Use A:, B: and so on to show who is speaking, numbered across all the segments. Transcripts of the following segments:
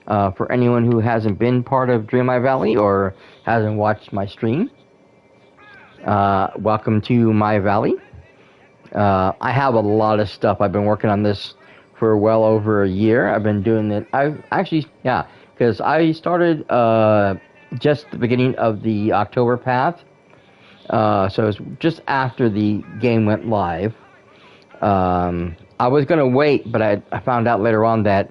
A: For anyone who hasn't been part of Dreamlight Valley or hasn't watched my stream, welcome to my valley. I have a lot of stuff. I've been working on this for well over a year. I've been doing it. I've actually, yeah, because I started just the beginning of the October path. So it was just after the game went live. I was going to wait, but I found out later on that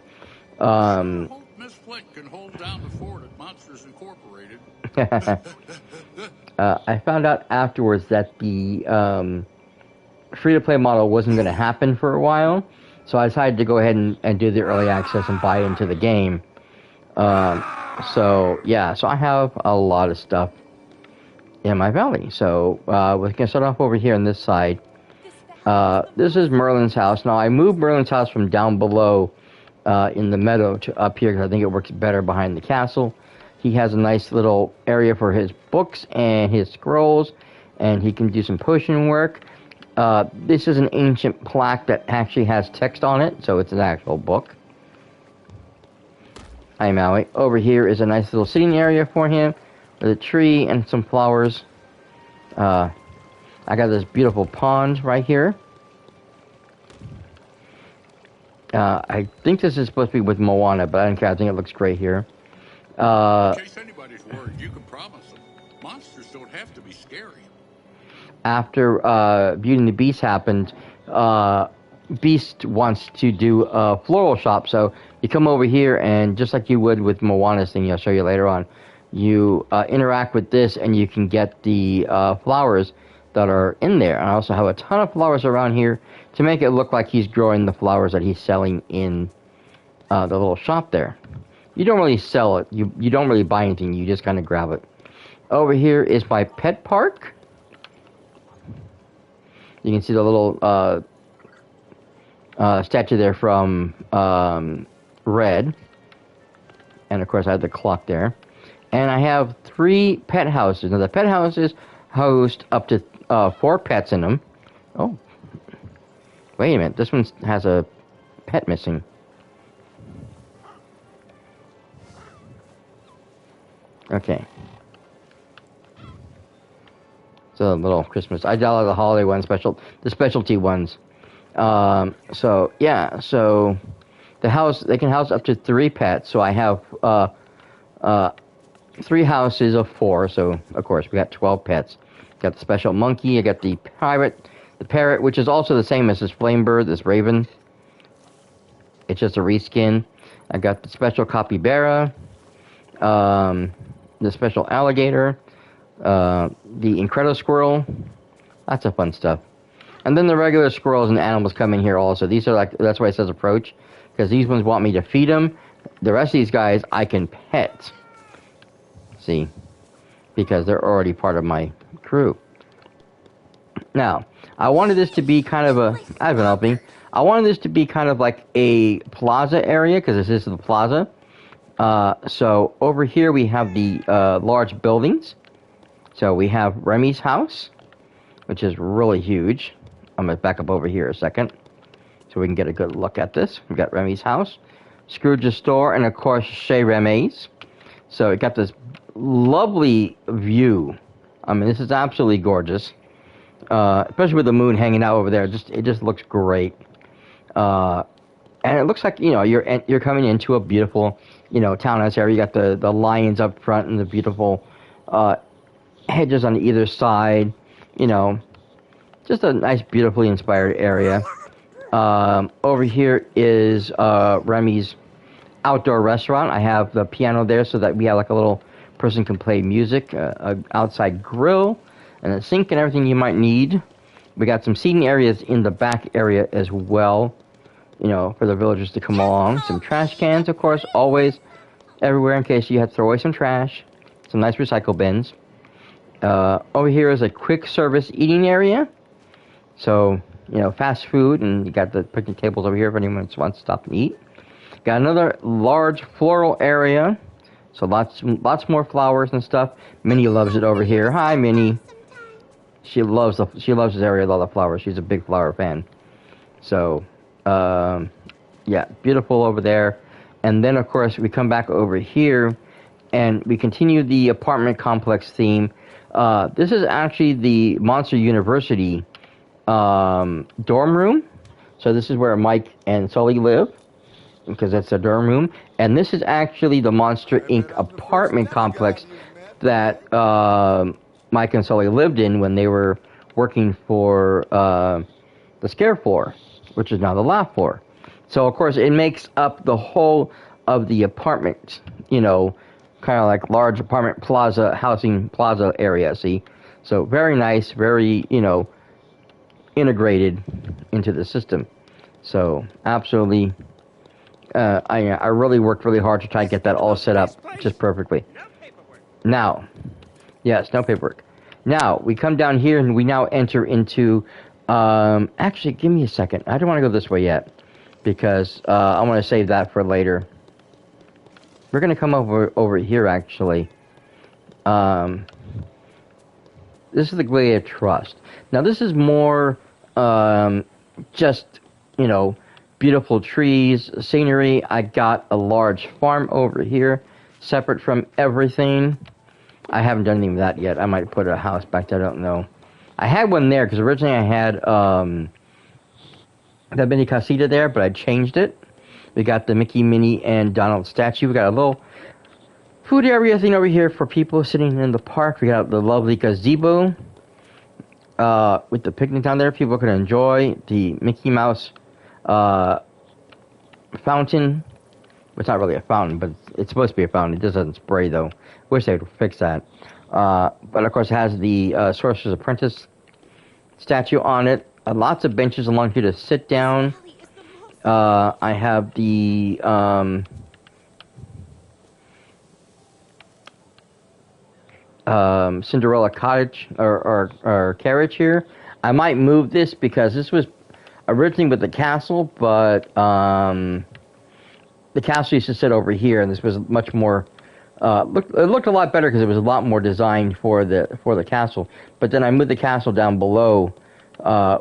B: Miss Flick can hold down the fort at Monsters Incorporated.
A: I found out afterwards that the free-to-play model wasn't going to happen for a while, so I decided to go ahead and do the early access and buy into the game. So I have a lot of stuff in my valley. So we can start off over here on this side. This is Merlin's house. Now, I moved Merlin's house from down below in the meadow to up here because I think it works better behind the castle. He has a nice little area for his books and his scrolls, and he can do some potion work. This is an ancient plaque that actually has text on it, so it's an actual book. Hi, Maui. Over here is a nice little sitting area for him with a tree and some flowers. I got this beautiful pond right here. I think this is supposed to be with Moana, but I don't care. I think it looks great here.
B: In case anybody's worried, you can promise them. Monsters don't have to be scary.
A: After Beauty and the Beast happened, Beast wants to do a floral shop. So you come over here, and just like you would with Moana's thing, I'll show you later on, you interact with this, and you can get the flowers that are in there. And I also have a ton of flowers around here to make it look like he's growing the flowers that he's selling in the little shop there. You don't really sell it. You don't really buy anything. You just kind of grab it. Over here is my pet park. You can see the little statue there from Red. And, of course, I have the clock there. And I have 3 pet houses. Now, the pet houses host up to 4 pets in them. Oh. Wait a minute. This one has a pet missing. Okay. So a little Christmas. I got the holiday ones, the specialty ones. So the house, they can house up to 3 pets. So I have 3 houses of 4. So of course we got 12 pets. Got the special monkey. I got the parrot, which is also the same as this flame bird, this raven. It's just a reskin. I got the special capybara. The special alligator, the Incredible Squirrel, lots of fun stuff. And then the regular squirrels and animals come in here also. These are that's why it says approach, because these ones want me to feed them. The rest of these guys I can pet. See, because they're already part of my crew. Now, I wanted this to be kind of I've been helping. I wanted this to be kind of like a plaza area, because this is the plaza. So over here we have the large buildings. So we have Remy's house, which is really huge. I'm going to back up over here a second so we can get a good look at this. We've got Remy's house, Scrooge's store, and of course Chez Remy's. So it got this lovely view. I mean, this is absolutely gorgeous. Especially with the moon hanging out over there. It just looks great. And it looks like, you're coming into a beautiful, townhouse area. You got the lions up front and the beautiful hedges on either side. Just a nice, beautifully inspired area. Over here is Remy's outdoor restaurant. I have the piano there so that we have like a little person can play music, a outside grill, and a sink and everything you might need. We got some seating areas in the back area as well. For the villagers to come along. Some trash cans, of course, always everywhere in case you have to throw away some trash. Some nice recycle bins. Over here is a quick service eating area. So, fast food, and you got the picnic tables over here if anyone wants to stop and eat. Got another large floral area. So lots more flowers and stuff. Minnie loves it over here. Hi, Minnie. She loves this area with all the flowers. She's a big flower fan. So, yeah, beautiful over there. And then, of course, we come back over here, and we continue the apartment complex theme. This is actually the Monster University dorm room. So this is where Mike and Sully live, because that's a dorm room. And this is actually the Monster Inc. apartment complex that Mike and Sully lived in when they were working for the Scare Floor, which is now the Laugh Floor. So, of course, it makes up the whole of the apartment, kind of like large apartment plaza, housing plaza area, see? So, very nice, very, integrated into the system. So, absolutely, I really worked really hard to try and get that all set up just perfectly. Now, yes, no paperwork. Now, we come down here and we now enter into, actually, give me a second. I don't want to go this way yet, because I want to save that for later. We're going to come over here, actually. This is the Glade of Trust. Now, this is more just, beautiful trees, scenery. I got a large farm over here, separate from everything. I haven't done anything with that yet. I might put a house back there, I don't know. I had one there, because originally I had the mini casita there, but I changed it. We got the Mickey, Minnie, and Donald statue. We got a little food area thing over here for people sitting in the park. We got the lovely gazebo with the picnic down there. People can enjoy the Mickey Mouse fountain. It's not really a fountain, but it's supposed to be a fountain. It just doesn't spray, though. Wish they would fix that. But, of course, it has the Sorcerer's Apprentice statue on it. Lots of benches along here to sit down. I have the Cinderella cottage or carriage here. I might move this because this was originally with the castle, but the castle used to sit over here, and this was much more. It looked a lot better because it was a lot more designed for the castle. But then I moved the castle down below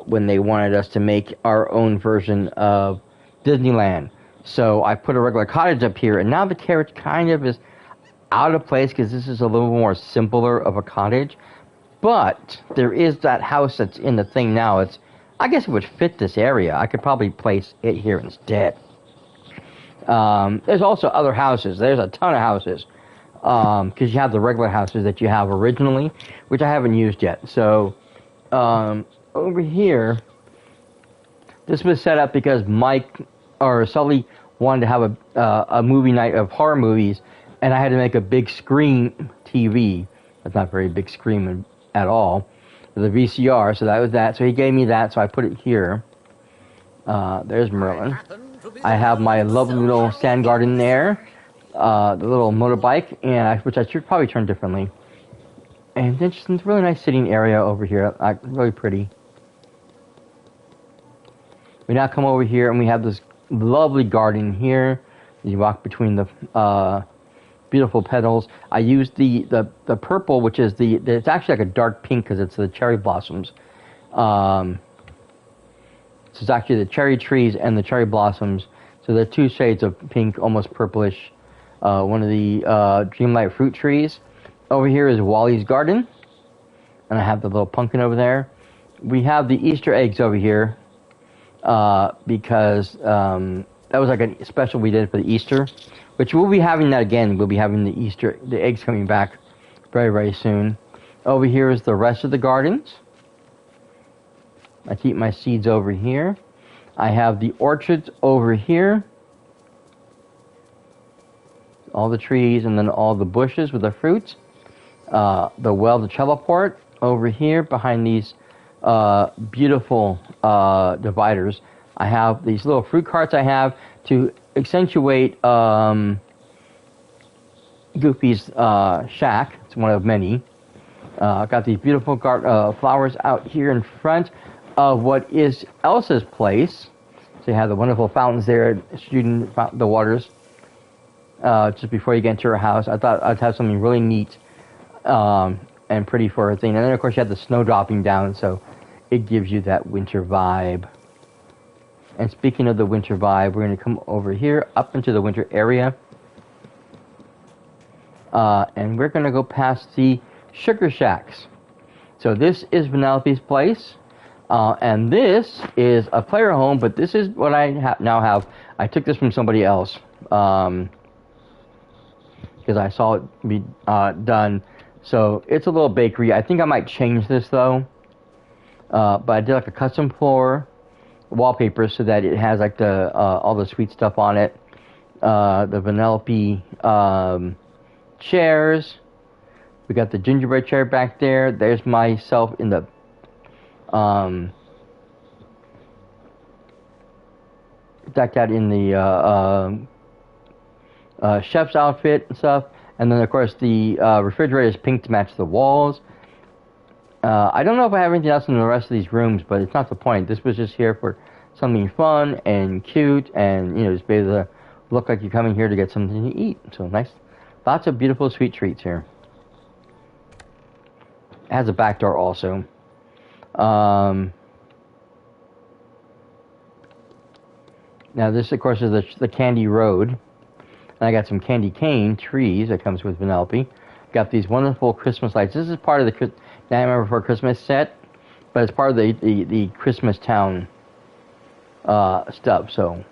A: when they wanted us to make our own version of Disneyland. So I put a regular cottage up here, and now the carriage kind of is out of place because this is a little more simpler of a cottage. But there is that house that's in the thing now. I guess it would fit this area. I could probably place it here instead. There's also other houses. There's a ton of houses. Because you have the regular houses that you have originally, which I haven't used yet. So, over here, this was set up because Mike or Sully wanted to have a movie night of horror movies, and I had to make a big screen TV. That's not very big screen at all. The VCR, so that was that. So he gave me that, so I put it here. There's Merlin. I have my lovely little stand garden there. The little motorbike, which I should probably turn differently. And then just a really nice sitting area over here, really pretty. We now come over here and we have this lovely garden here. You walk between the beautiful petals. I used the purple, which is it's actually like a dark pink because it's the cherry blossoms. So it's actually the cherry trees and the cherry blossoms. So they're two shades of pink, almost purplish. One of the Dreamlight fruit trees. Over here is Wally's garden. And I have the little pumpkin over there. We have the Easter eggs over here. Because that was like a special we did for the Easter. Which we'll be having that again. We'll be having the eggs coming back very, very soon. Over here is the rest of the gardens. I keep my seeds over here. I have the orchards over here. All the trees and then all the bushes with the fruits. The teleport over here behind these beautiful dividers. I have these little fruit carts I have to accentuate Goofy's shack. It's one of many. I've got these beautiful flowers out here in front of what is Elsa's place. So you have the wonderful fountains there shooting the waters. Just before you get into her house. I thought I'd have something really neat and pretty for her thing. And then, of course, you have the snow dropping down, so it gives you that winter vibe. And speaking of the winter vibe, we're going to come over here, up into the winter area. And we're going to go past the Sugar Shacks. So this is Vanellope's place. And this is a player home, but this is what I now have. I took this from somebody else. Because I saw it be done. So it's a little bakery. I think I might change this though. But I did like a custom floor wallpaper so that it has like the all the sweet stuff on it. The Vanellope chairs. We got the gingerbread chair back there. There's myself in the decked out in the chef's outfit and stuff. And then of course the refrigerator is pink to match the walls. I don't know if I have anything else in the rest of these rooms, but it's not the point. This was just here for something fun and cute, and just be able to look like you're coming here to get something to eat. So nice, lots of beautiful sweet treats here. It has a back door also. Now this, of course, is the candy road, and I got some candy cane trees that comes with Vanellope. Got these wonderful Christmas lights. This is part of the Nightmare Before Christmas set, but it's part of the Christmas Town stuff. So,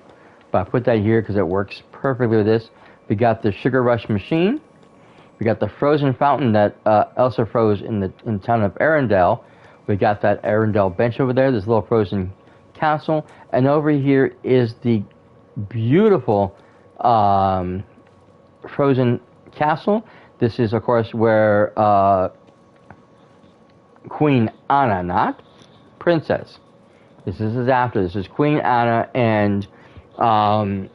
A: but I put that here because it works perfectly with this. We got the Sugar Rush machine. We got the frozen fountain that Elsa froze in the town of Arendelle. We got that Arendelle bench over there. This little frozen castle, and over here is the beautiful frozen castle. This is, of course, where Queen Anna, not Princess. This is after. This is Queen Anna and where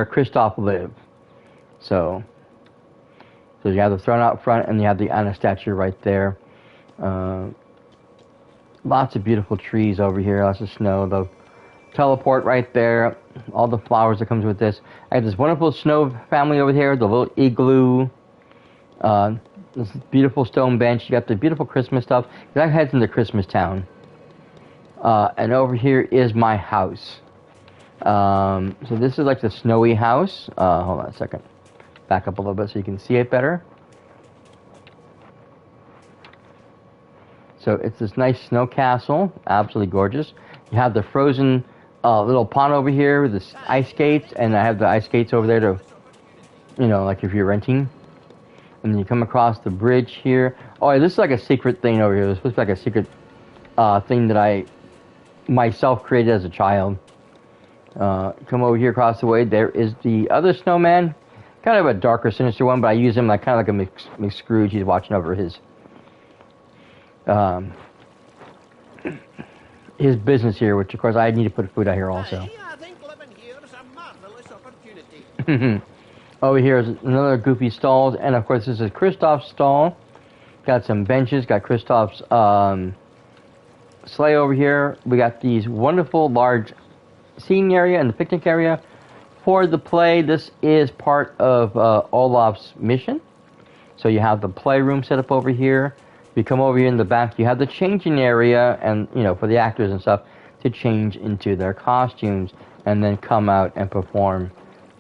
A: Kristoff lived. So you have the throne out front, and you have the Anna statue right there. Lots of beautiful trees over here. Lots of snow. The teleport right there. All the flowers that comes with this. I have this wonderful snow family over here. The little igloo. This beautiful stone bench. You got the beautiful Christmas stuff. That heads into Christmas Town. And over here is my house. So this is like the snowy house. Hold on a second. Back up a little bit so you can see it better. So it's this nice snow castle. Absolutely gorgeous. You have the frozen little pond over here with the ice skates. And I have the ice skates over there to, like if you're renting. And then you come across the bridge here. Oh, this is like a secret thing over here. This looks like a secret thing that I myself created as a child. Come over here across the way. There is the other snowman. Kind of a darker, sinister one, but I use him like kind of like a mixed Scrooge. He's watching over his business here, which of course I need to put food out here also.
C: I think living here is a marvelous opportunity.
A: Over here is another goofy stalls, and of course this is Kristoff's stall. Got some benches, got Kristoff's sleigh over here. We got these wonderful large seating area and the picnic area for the play. This is part of Olaf's mission. So you have the playroom set up over here. You come over here in the back, you have the changing area, and for the actors and stuff to change into their costumes and then come out and perform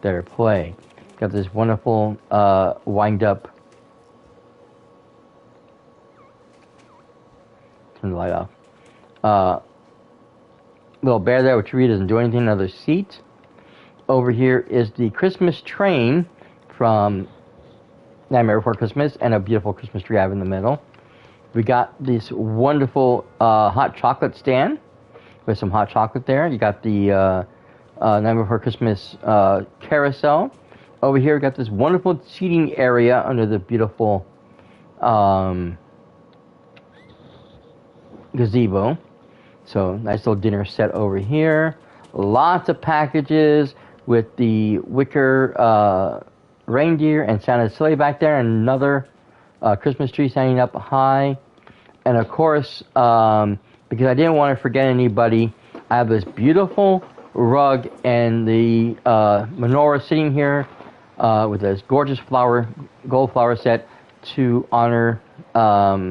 A: their play. Got this wonderful wind up. Turn the light off. Little bear there, which really doesn't do anything. Another seat. Over here is the Christmas train from Nightmare Before Christmas, and a beautiful Christmas tree I have in the middle. We got this wonderful hot chocolate stand with some hot chocolate there. You got the Nightmare Before Christmas carousel. Over here we got this wonderful seating area under the beautiful gazebo. So nice little dinner set over here. Lots of packages with the wicker reindeer and Santa's sleigh back there, and another Christmas tree standing up high. And of course, because I didn't want to forget anybody, I have this beautiful rug and the menorah sitting here with this gorgeous gold flower set to honor our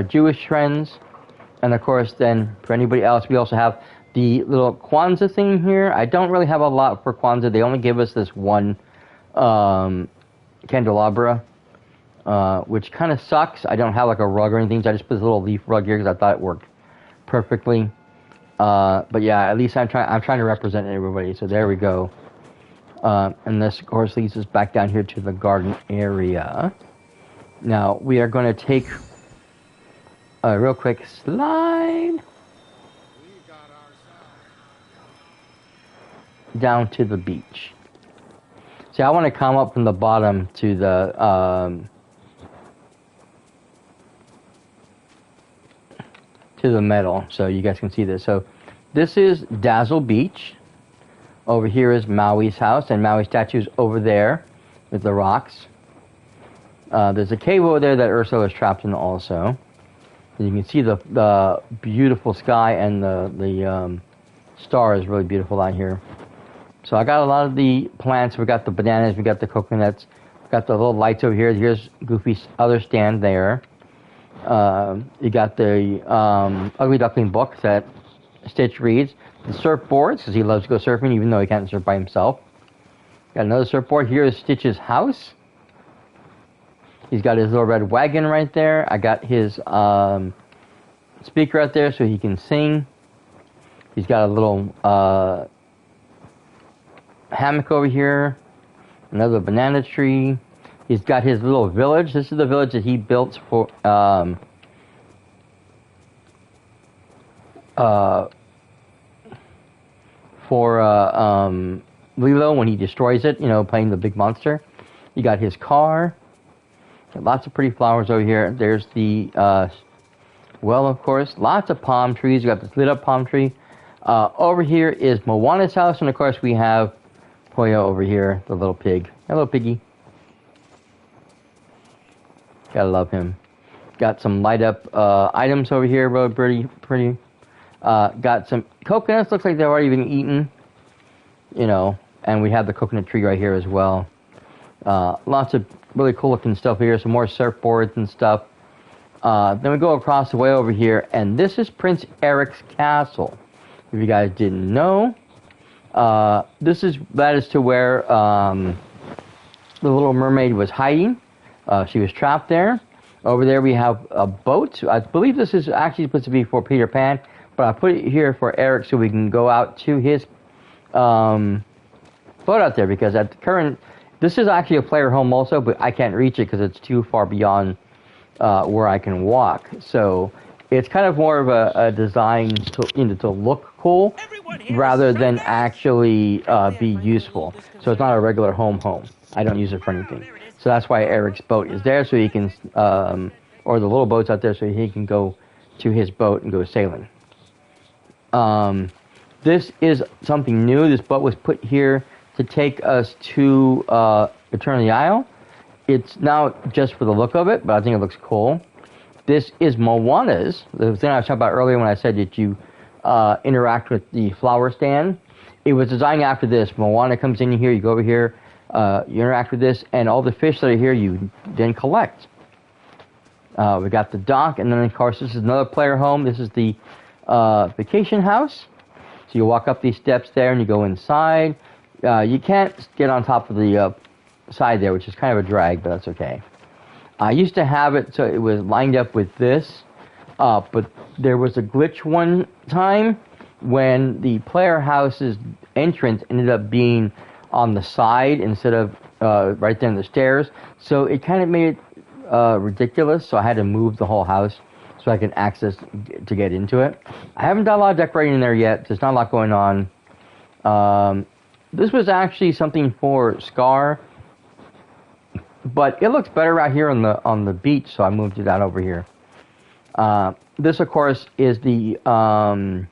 A: Jewish friends. And of course, then for anybody else, we also have the little Kwanzaa thing here. I don't really have a lot for Kwanzaa. They only give us this one candelabra, which kind of sucks. I don't have like a rug or anything, so I just put this little leaf rug here because I thought it worked perfectly. But yeah, at least I'm trying to represent everybody. So there we go. And this, of course, leads us back down here to the garden area. Now, we are going to take a real quick slide down to the beach. See, I want to come up from the bottom to the metal so you guys can see this. So this is Dazzle Beach. Over here is Maui's house, and Maui's statue's over there with the rocks. There's a cave over there that Ursula is trapped in also. And you can see the beautiful sky, and the star is really beautiful out here. So I got a lot of the plants. We got the bananas, we got the coconuts, we got the little lights over here. Here's Goofy's other stand there. You got the Ugly Duckling book that Stitch reads. The surfboards, because he loves to go surfing, even though he can't surf by himself. Got another surfboard. Here is Stitch's house. He's got his little red wagon right there. I got his speaker out there so he can sing. He's got a little hammock over here. Another banana tree. He's got his little village. This is the village that he built for Lilo when he destroys it, playing the big monster. You got his car. Got lots of pretty flowers over here. There's the well, of course. Lots of palm trees. You got this lit up palm tree. Over here is Moana's house, and of course we have Poyo over here, the little pig. Hello, piggy. Gotta love him. Got some light up items over here, really pretty. Got some coconuts. Looks like they've already been eaten. And we have the coconut tree right here as well. Lots of really cool looking stuff here. Some more surfboards and stuff. Then we go across the way over here, and this is Prince Eric's castle. If you guys didn't know, that is to where the Little Mermaid was hiding. She was trapped there. Over there we have a boat. I believe this is actually supposed to be for Peter Pan, but I put it here for Eric so we can go out to his boat out there, because at the current, this is actually a player home also, but I can't reach it because it's too far beyond where I can walk. So it's kind of more of a design to look cool rather than actually be useful. So it's not a regular home. I don't use it for anything. So that's why Eric's boat is there, so he can, or the little boat's out there so he can go to his boat and go sailing. This is something new. This boat was put here to take us to Return of the Isle. It's now just for the look of it, but I think it looks cool. This is Moana's. The thing I was talking about earlier when I said that you interact with the flower stand. It was designed after this. Moana comes in here, you go over here, you interact with this, and all the fish that are here you then collect. We got the dock, and then of course this is another player home. This is the vacation house. So you walk up these steps there and you go inside. You can't get on top of the side there, which is kind of a drag, but that's okay. I used to have it so it was lined up with this, but there was a glitch one time when the player house's entrance ended up being on the side instead of right there in the stairs. So it kind of made it ridiculous, so I had to move the whole house so I can access to get into it. I haven't done a lot of decorating in there yet. There's not a lot going on. This was actually something for Scar, but it looks better out here on the beach, so I moved it out over here. This, of course, is the Fountain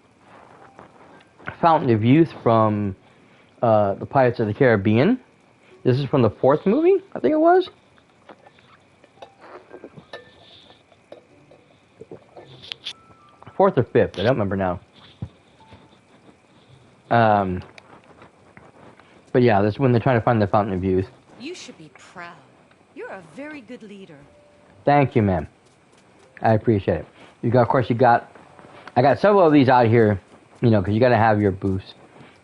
A: of Youth from the Pirates of the Caribbean. This is from the 4th movie, I think it was. Fourth or 5th, I don't remember now. But yeah, this is when they're trying to find the Fountain of Youth.
D: You should be proud. You're a very good leader.
A: Thank you, ma'am. I appreciate it. Of course, you got I got several of these out here, you know, because you got to have your booths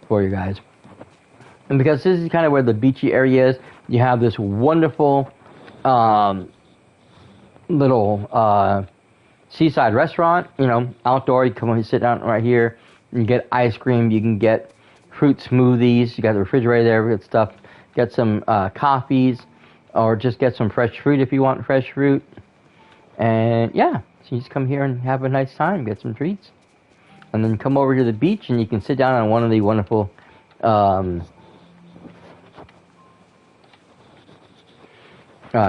A: for you guys. And because this is kind of where the beachy area is, you have this wonderful little seaside restaurant, you know, outdoor. You come and sit down right here and you get ice cream. You can get fruit smoothies. You got the refrigerator there, good stuff. Get some coffees, or just get some fresh fruit if you want fresh fruit. And yeah, so you just come here and have a nice time, get some treats. And then come over to the beach and you can sit down on one of the wonderful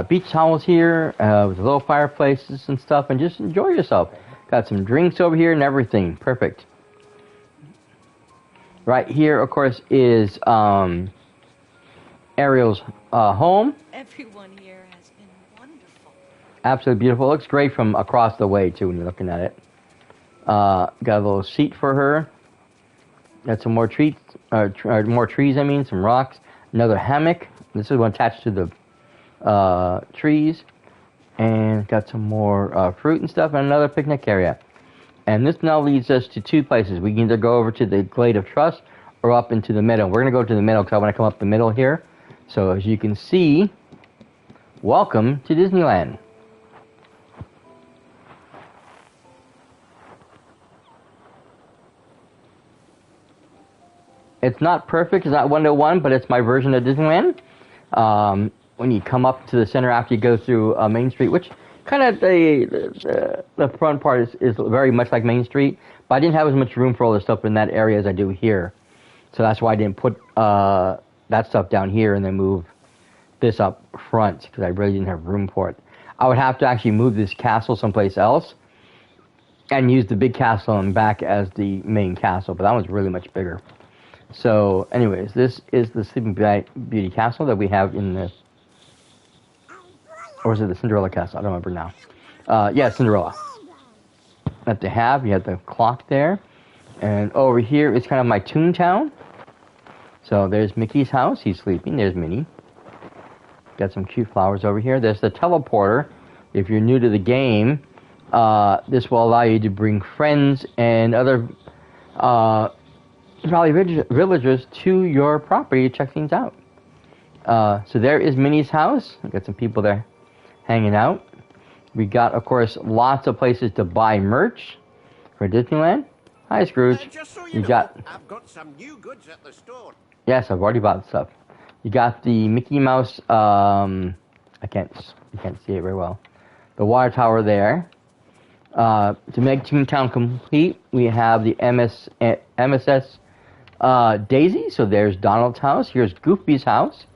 A: beach towels here with little fireplaces and stuff, and just enjoy yourself. Got some drinks over here and everything. Perfect. Right here, of course, is Ariel's home.
D: Everyone here has been wonderful.
A: Absolutely beautiful. It looks great from across the way, too, when you're looking at it. Got a little seat for her. Got some more treats, more trees, I mean, some rocks. Another hammock. This is one attached to the trees, and got some more fruit and stuff, and another picnic area. And this now leads us to two places. We can either go over to the Glade of Trust or up into the middle. We're going to go to the middle because I want to come up the middle here. So as you can see, welcome to Disneyland. It's not perfect, it's not one-to-one, but it's my version of Disneyland. When you come up to the center after you go through Main Street, which kind of the front part is very much like Main Street, but I didn't have as much room for all the stuff in that area as I do here. So that's why I didn't put that stuff down here and then move this up front, because I really didn't have room for it. I would have to actually move this castle someplace else and use the big castle in back as the main castle, but that one's really much bigger. So anyways, this is the Sleeping Beauty castle that we have in the... Or is it the Cinderella castle? I don't remember now. Yeah, Cinderella. That they have. You have the clock there. And over here is kind of my Toontown. So there's Mickey's house. He's sleeping. There's Minnie. Got some cute flowers over here. There's the teleporter. If you're new to the game, this will allow you to bring friends and other probably villagers to your property to check things out. So there is Minnie's house. We've got some people there hanging out. We got, of course, lots of places to buy merch for Disneyland. Hi, Scrooge.
C: Just so
A: You
C: know,
A: got...
C: I've got some new goods at the store.
A: Yes, I've already bought stuff. You got the Mickey Mouse, you can't see it very well. The water tower there. To make Toontown complete, we have the MSS Daisy. So there's Donald's house. Here's Goofy's house.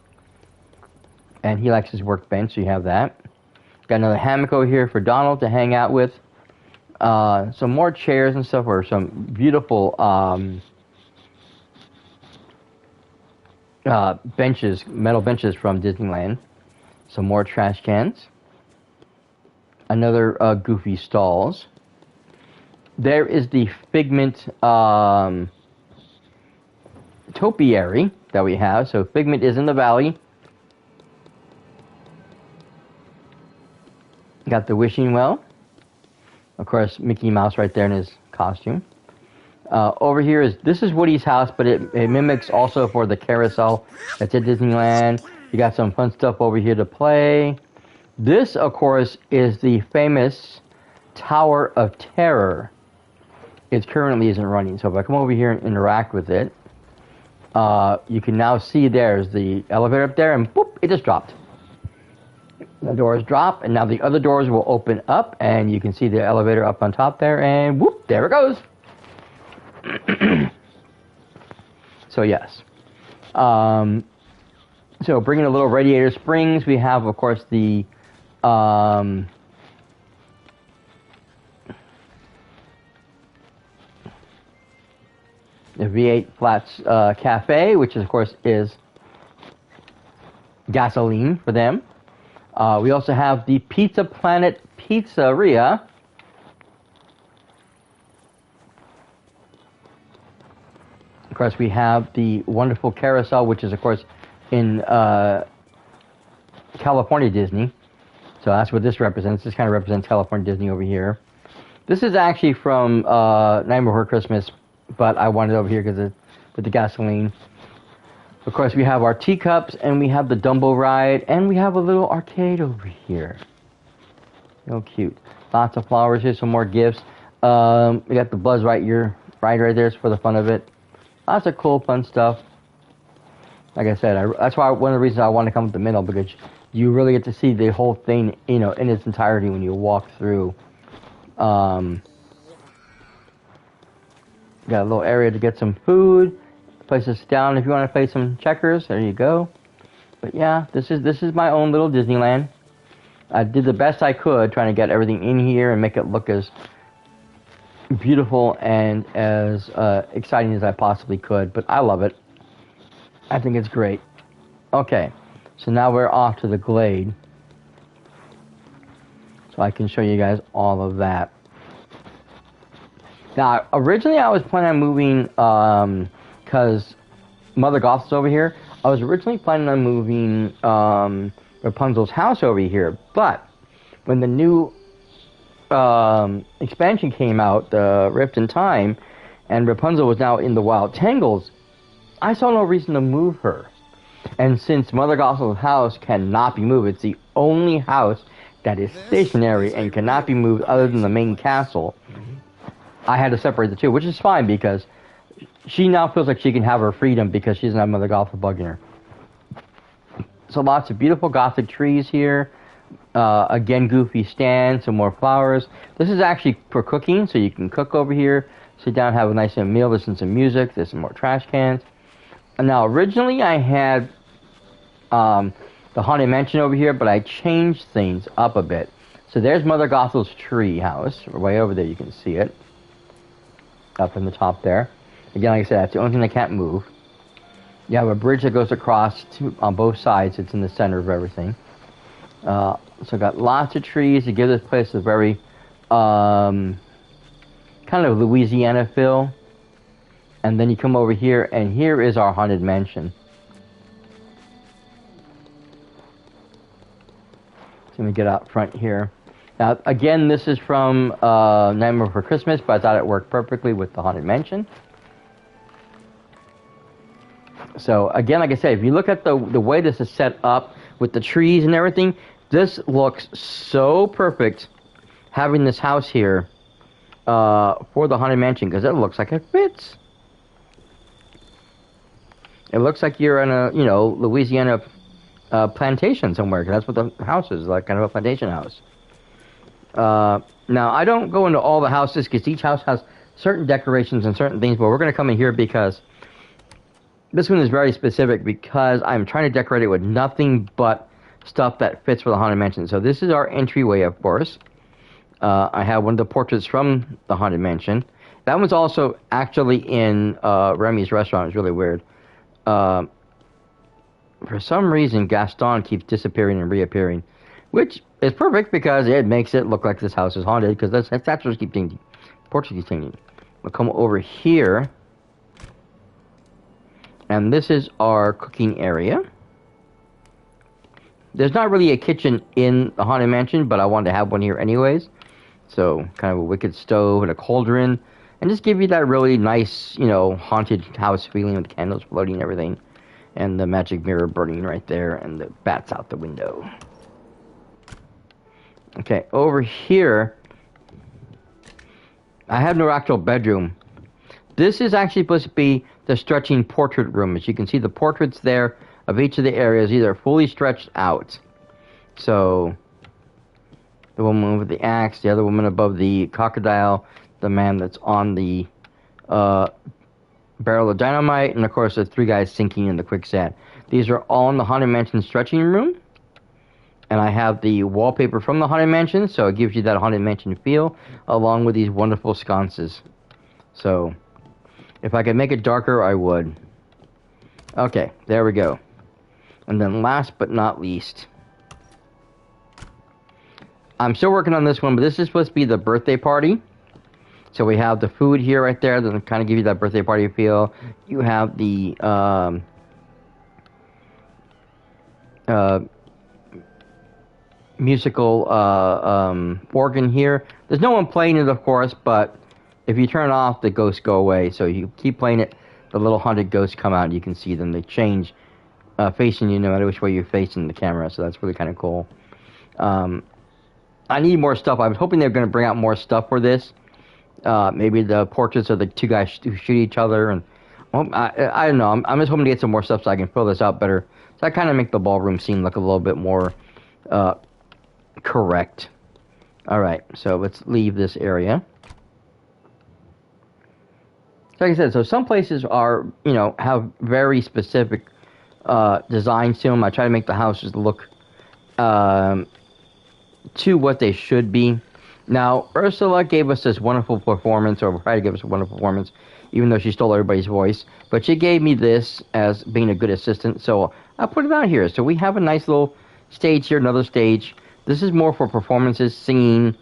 A: And he likes his workbench, so you have that. Got another hammock over here for Donald to hang out with. Some more chairs and stuff, or some beautiful benches, metal benches from Disneyland. Some more trash cans. Another Goofy stalls. There is the Figment topiary that we have. So Figment is in the valley. Got the wishing well. Of course, Mickey Mouse right there in his costume. Over here this is Woody's house, but it mimics also for the carousel that's at Disneyland. You got some fun stuff over here to play. This, of course, is the famous Tower of Terror. It currently isn't running, so if I come over here and interact with it, you can now see there's the elevator up there, and boop, it just dropped. The doors drop, and now the other doors will open up, and you can see the elevator up on top there, and whoop, there it goes. So yes. So bringing a little Radiator Springs, we have, of course, the V8 Flats Cafe, which of course is gasoline for them. We also have the Pizza Planet Pizzeria. Of course, we have the wonderful carousel, which is, of course, in California Disney. So that's what this represents. This kind of represents California Disney over here. This is actually from Nightmare Before Christmas, but I wanted it over here because with the gasoline. Of course, we have our teacups, and we have the Dumbo ride, and we have a little arcade over here. So cute. Lots of flowers here, some more gifts. We got the Buzz Lightyear ride right there for the fun of it. Lots of cool, fun stuff. Like I said, that's why one of the reasons I want to come to the middle, because you really get to see the whole thing, in its entirety when you walk through. Got a little area to get some food. Place us down if you want to play some checkers. There you go. But yeah, this is my own little Disneyland. I did the best I could trying to get everything in here and make it look as beautiful and as exciting as I possibly could. But I love it. I think it's great. Okay, so now we're off to the Glade. So I can show you guys all of that. Now, originally I was planning on moving, because Mother Goth's over here. I was originally planning on moving Rapunzel's house over here, but when the new expansion came out, the Rift in Time, and Rapunzel was now in the Wild Tangles, I saw no reason to move her. And since Mother Goth's house cannot be moved, it's the only house that is stationary and cannot be moved other than the main castle, I had to separate the two, which is fine because she now feels like she can have her freedom because she doesn't have Mother Goth bugging her. So lots of beautiful Gothic trees here. Again, goofy stands, some more flowers. This is actually for cooking, so you can cook over here, sit down, have a nice meal, listen to some music. There's some more trash cans. And now, originally I had the Haunted Mansion over here, but I changed things up a bit. So there's Mother Gothel's tree house. Way over there, you can see it. Up in the top there. Again, like I said, that's the only thing that can't move. You have a bridge that goes across on both sides. It's in the center of everything. So got lots of trees to give this place a very kind of Louisiana feel. And then you come over here, and here is our Haunted Mansion. So let me get out front here. Now, again, this is from Nightmare Before Christmas, but I thought it worked perfectly with the Haunted Mansion. So, again, like I said, if you look at the way this is set up with the trees and everything, this looks so perfect having this house here for the Haunted Mansion, because it looks like it fits. It looks like you're in a, Louisiana plantation somewhere, because that's what the house is, like kind of a plantation house. Now, I don't go into all the houses because each house has certain decorations and certain things, but we're going to come in here because this one is very specific because I'm trying to decorate it with nothing but stuff that fits for the Haunted Mansion. So this is our entryway, of course. I have one of the portraits from the Haunted Mansion. That one's also actually in Remy's restaurant. It's really weird. For some reason, Gaston keeps disappearing and reappearing, which is perfect because it makes it look like this house is haunted, because that's what keeps changing. Portrait keeps changing. We'll come over here, and this is our cooking area. There's not really a kitchen in the Haunted Mansion, but I wanted to have one here anyways. So, kind of a wicked stove and a cauldron, and just give you that really nice, haunted house feeling with the candles floating and everything. And the magic mirror burning right there, and the bats out the window. Okay, over here, I have no actual bedroom. This is actually supposed to be the stretching portrait room. As you can see, the portraits there of each of the areas either fully stretched out. So, the woman with the axe, the other woman above the crocodile, the man that's on the barrel of dynamite, and of course the three guys sinking in the quicksand. These are all in the Haunted Mansion stretching room. And I have the wallpaper from the Haunted Mansion, so it gives you that Haunted Mansion feel, along with these wonderful sconces. So, if I could make it darker, I would. Okay, there we go. And then last but not least, I'm still working on this one, but this is supposed to be the birthday party. So we have the food here right there that kind of give you that birthday party feel. You have the musical organ here. There's no one playing it, of course, but if you turn it off, the ghosts go away. So you keep playing it, the little haunted ghosts come out, and you can see them. They change facing you no matter which way you're facing the camera, so that's really kind of cool. I need more stuff. I was hoping they were going to bring out more stuff for this. Maybe the portraits of the two guys who shoot each other, and well, I don't know. I'm just hoping to get some more stuff so I can fill this out better. So I kind of make the ballroom seem look a little bit more correct. All right, so let's leave this area. So like I said, so some places are, have very specific designs to them. I try to make the houses look to what they should be. Now, Ursula gave us this wonderful performance, or tried to give us a wonderful performance, even though she stole everybody's voice. But she gave me this as being a good assistant, so I'll put it out here. So we have a nice little stage here, another stage. This is more for performances, singing,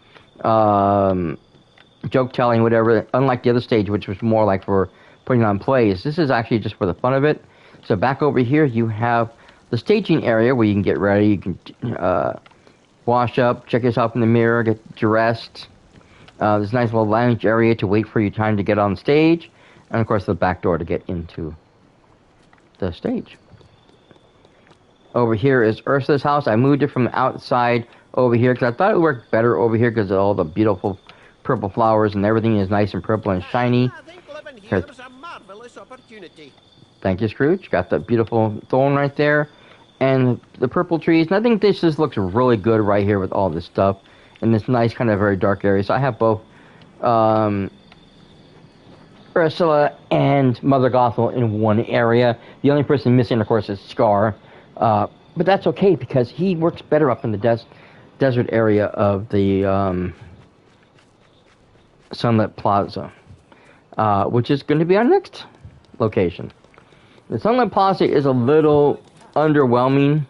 A: joke telling, whatever, unlike the other stage, which was more like for putting on plays. This is actually just for the fun of it. So back over here, you have the staging area where you can get ready, you can wash up, check yourself in the mirror, get dressed. There's a nice little lounge area to wait for your time to get on stage. And, of course, the back door to get into the stage. Over here is Ursula's house. I moved it from outside over here because I thought it would work better over here because of all the beautiful purple flowers and everything is nice and purple and shiny.
C: I think living here is a marvelous opportunity.
A: Thank you, Scrooge. Got the beautiful thorn right there. And the purple trees. And I think this just looks really good right here with all this stuff. In this nice kind of very dark area. So I have both Ursula and Mother Gothel in one area. The only person missing, of course, is Scar. But that's okay because he works better up in the desert area of the Sunlit Plaza. Which is going to be our next location. The Sunlit Plaza is a little underwhelming.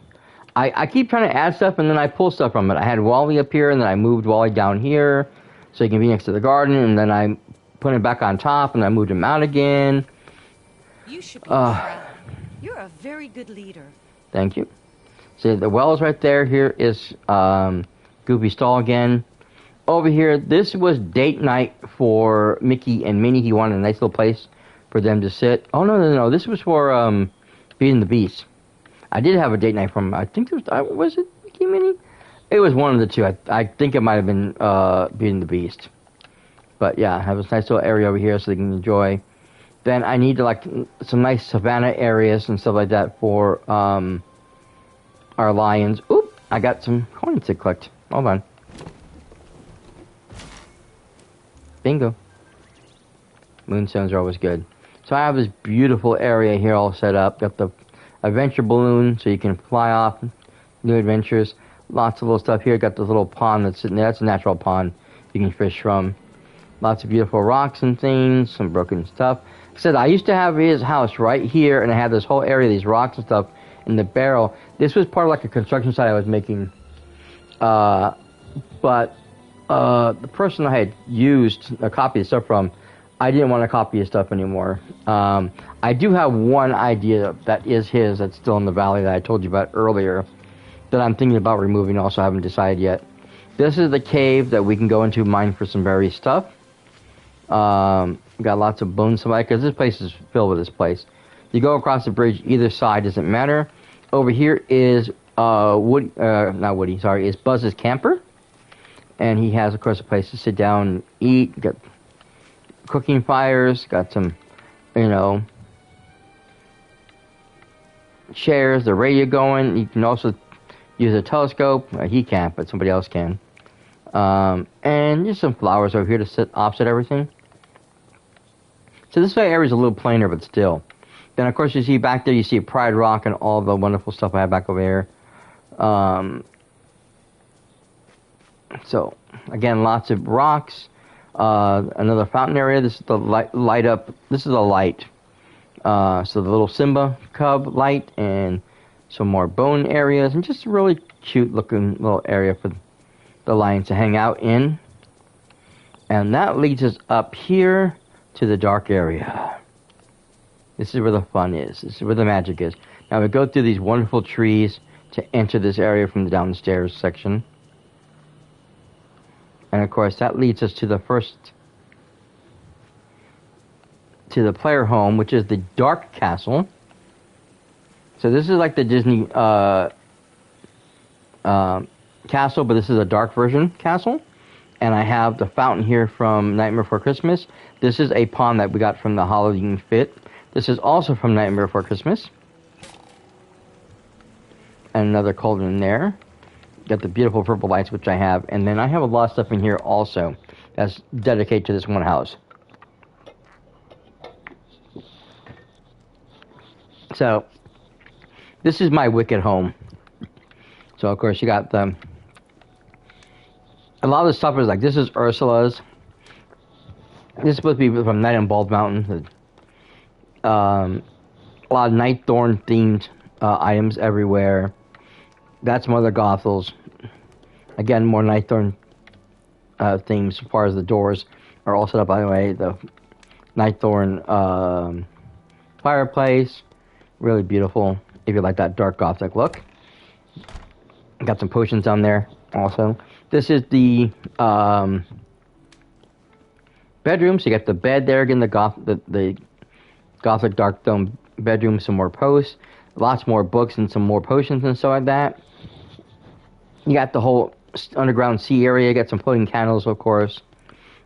A: I keep trying to add stuff and then I pull stuff from it. I had Wally up here and then I moved Wally down here so he can be next to the garden, and then I put him back on top and I moved him out again.
D: You should be proud. You're a very good leader.
A: Thank you. See, the well is right there. Here is Goofy Stall again. Over here, this was date night for Mickey and Minnie. He wanted a nice little place for them to sit. Oh, no. This was for Beauty and the Beast. I did have a date night from, I think it was it Mickey and Minnie? It was one of the two. I think it might have been Beauty and the Beast. But yeah, I have this nice little area over here so they can enjoy. Then I need to some nice savannah areas and stuff like that for our lions. Oop! I got some coins to collect. Hold on. Bingo. Moonstones are always good. So I have this beautiful area here all set up. Got the adventure balloon so you can fly off, new adventures. Lots of little stuff here. Got this little pond that's sitting there. That's a natural pond you can fish from. Lots of beautiful rocks and things. Some broken stuff. Like I said, I used to have his house right here, and I had this whole area, these rocks and stuff in the barrel. This was part of like a construction site I was making. But the person I had used a copy of stuff from, I didn't want to copy his stuff anymore. I do have one idea that is his that's still in the valley that I told you about earlier that I'm thinking about removing, also haven't decided yet. This is the cave that we can go into, mine for some berry stuff. Got lots of bones because this place is filled with this place. You go across the bridge, either side, doesn't matter. Over here is is Buzz's camper. And he has, of course, a place to sit down and eat. Got cooking fires. Got some, chairs, the radio going. You can also use a telescope. He can't, but somebody else can. And just some flowers over here to sit opposite everything. So this area is a little plainer, but still. Then, of course, you see back there, you see Pride Rock and all the wonderful stuff I have back over here. So, again, lots of rocks. Another fountain area. This is the light up. This is a light. So the little Simba cub light and some more bone areas. And just a really cute looking little area for the lions to hang out in. And that leads us up here to the dark area. This is where the fun is. This is where the magic is. Now we go through these wonderful trees to enter this area from the downstairs section. And of course, that leads us to the player home, which is the Dark Castle. So this is like the Disney castle, but this is a dark version castle. And I have the fountain here from Nightmare Before Christmas. This is a pond that we got from the Halloween Fit. This is also from Nightmare Before Christmas. And another cauldron there. Got the beautiful purple lights, which I have. And then I have a lot of stuff in here also that's dedicated to this one house. So, this is my wicked home. So, of course, you got the... A lot of the stuff is like, this is Ursula's. This is supposed to be from Night on Bald Mountain. A lot of Night Thorn themed items everywhere. That's Mother Gothel's. Again, more Night Thorn themes as far as the doors are all set up. By the way, the Night Thorn fireplace, really beautiful. If you like that dark gothic look, got some potions on there also. This is the bedroom. So you got the bed there again, the gothic dark dome bedroom. Some more posts, lots more books, and some more potions and stuff like that. You got the whole underground sea area. You got some floating candles, of course.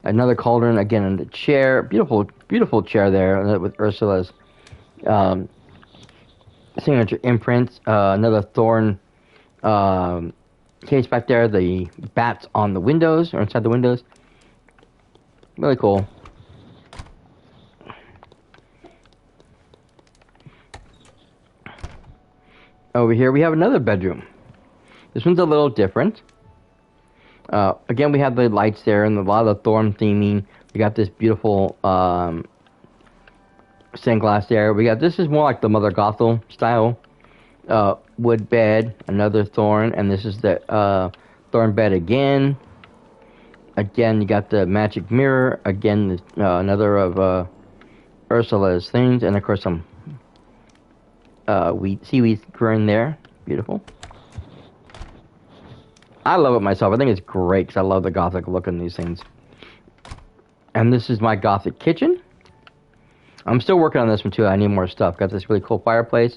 A: Another cauldron, again, in the chair. Beautiful, beautiful chair there with Ursula's signature imprints. Another thorn case back there. The bats on the windows, or inside the windows. Really cool. Over here, we have another bedroom. This one's a little different. Again, we have the lights there and a lot of thorn theming. We got this beautiful stained glass there. This is more like the Mother Gothel style wood bed. Another thorn, and this is the thorn bed again. Again, you got the magic mirror. Again, another of Ursula's things, and of course some seaweed growing there. Beautiful. I love it myself. I think it's great because I love the gothic look in these things. And this is my gothic kitchen. I'm still working on this one too. I need more stuff. Got this really cool fireplace.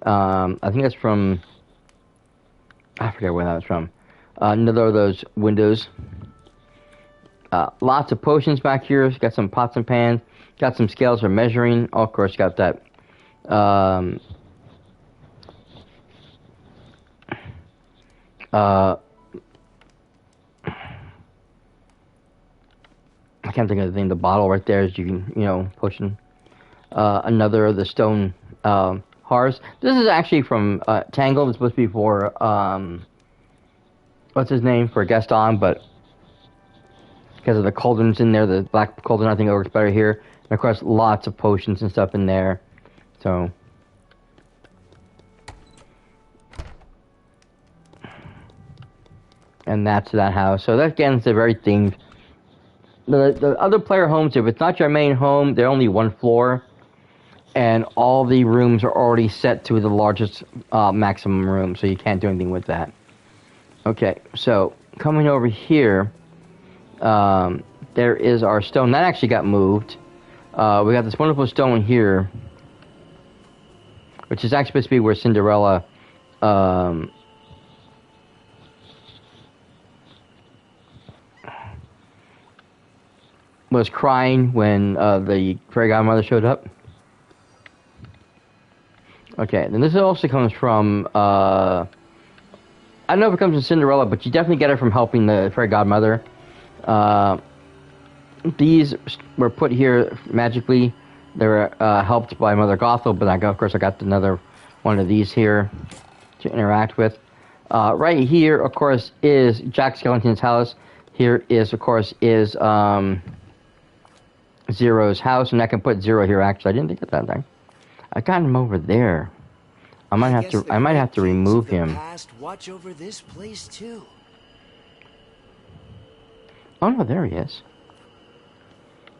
A: I think that's from... I forget where that was from. Another of those windows. Lots of potions back here. Got some pots and pans. Got some scales for measuring. Oh, of course, got that... I can't think of the thing. The bottle right there is, you can, potion. Another of the stone hearths. This is actually from Tangled. It's supposed to be for, what's his name? For Gaston, but because of the cauldrons in there, the black cauldron, I think it works better here. And of course, lots of potions and stuff in there. So... And that's that house. So that, again, is a very themed. The other player homes, if it's not your main home, they're only one floor. And all the rooms are already set to the largest maximum room. So you can't do anything with that. Okay, so coming over here, there is our stone. That actually got moved. We got this wonderful stone here, which is actually supposed to be where Cinderella... was crying when the fairy godmother showed up. Okay, then this also comes from, I don't know if it comes from Cinderella, but you definitely get it from helping the fairy godmother. These were put here magically. They were helped by Mother Gothel, but of course I got another one of these here to interact with. Right here, of course, is Jack Skellington's house. Here is, of course, Zero's house, and I can put Zero here. Actually, I didn't think of that thing. I got him over there. I might have to remove him.
E: Watch over this place too.
A: Oh no, there he is.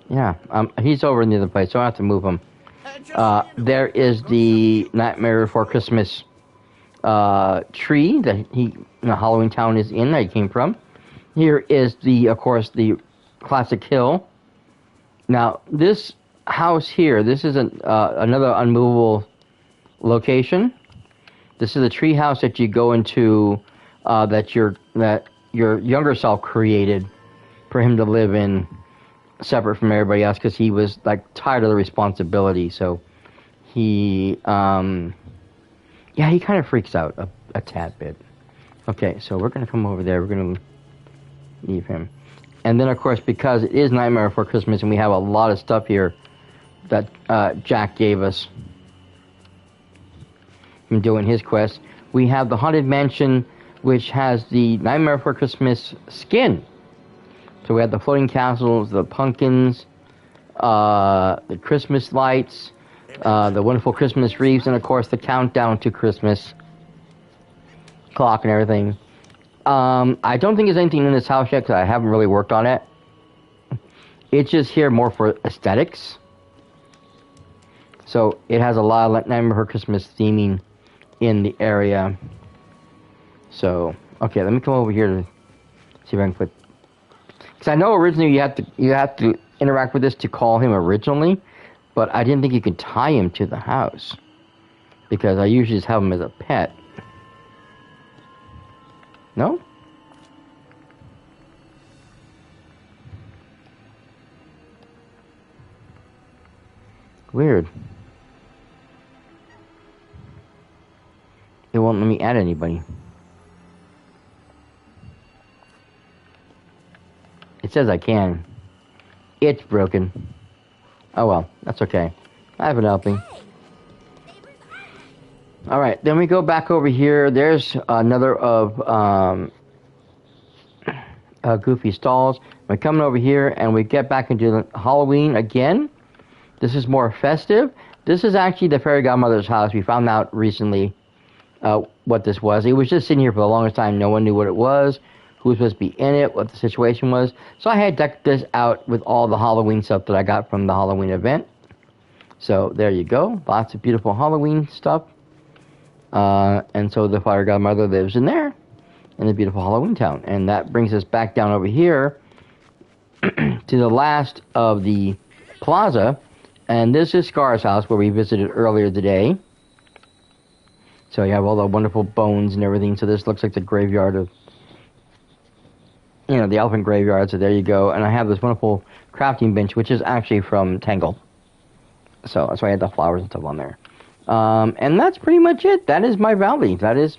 A: Yeah, he's over in the other place, so I have to move him. There is the Nightmare Before Christmas tree that Halloween Town is in. That he came from. Here is of course, the classic hill. Now, this house here, this is another unmovable location. This is a tree house that you go into that your younger self created for him to live in, separate from everybody else, because he was like tired of the responsibility. So he, he kind of freaks out a tad bit. Okay, so we're gonna come over there. We're gonna leave him. And then, of course, because it is Nightmare Before Christmas and we have a lot of stuff here that Jack gave us from doing his quest, we have the Haunted Mansion, which has the Nightmare Before Christmas skin. So we have the floating castles, the pumpkins, the Christmas lights, the wonderful Christmas wreaths, and, of course, the countdown to Christmas clock and everything. I don't think there's anything in this house yet because I haven't really worked on it. It's just here more for aesthetics. So it has a lot of Nightmare Before Christmas theming in the area. So, okay, let me come over here to see if I can put... Because I know originally you have to interact with this to call him originally, but I didn't think you could tie him to the house. Because I usually just have him as a pet. No? Weird. It won't let me add anybody. It says I can. It's broken. Oh well, that's okay. I've been helping. Alright, then we go back over here. There's another of Goofy stalls. We're coming over here and we get back into Halloween again. This is more festive. This is actually the fairy godmother's house. We found out recently what this was. It was just sitting here for the longest time. No one knew what it was, who was supposed to be in it, what the situation was. So I had decked this out with all the Halloween stuff that I got from the Halloween event. So there you go. Lots of beautiful Halloween stuff. And so the fairy godmother lives in there, in the beautiful Halloween town. And that brings us back down over here to the last of the plaza. And this is Scar's house, where we visited earlier today. So you have all the wonderful bones and everything. So this looks like the graveyard of, the elephant graveyard. So there you go. And I have this wonderful crafting bench, which is actually from Tangled. So that's why I had the flowers and stuff on there. And that's pretty much it. That is my valley. That is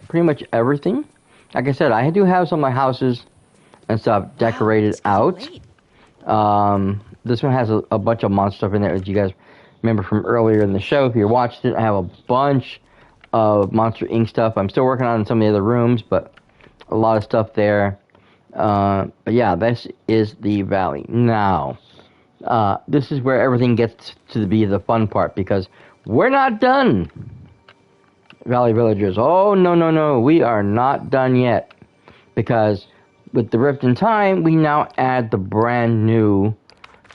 A: pretty much everything. Like I said, I do have some of my houses and stuff decorated out. This one has a bunch of monster stuff in there, as you guys remember from earlier in the show. If you watched it, I have a bunch of Monster Inc. stuff. I'm still working on some of the other rooms, but a lot of stuff there. But yeah, this is the valley. Now, this is where everything gets to be the fun part, because we're not done. Valley Villagers. Oh, no. We are not done yet. Because with the Rift in Time, we now add the brand new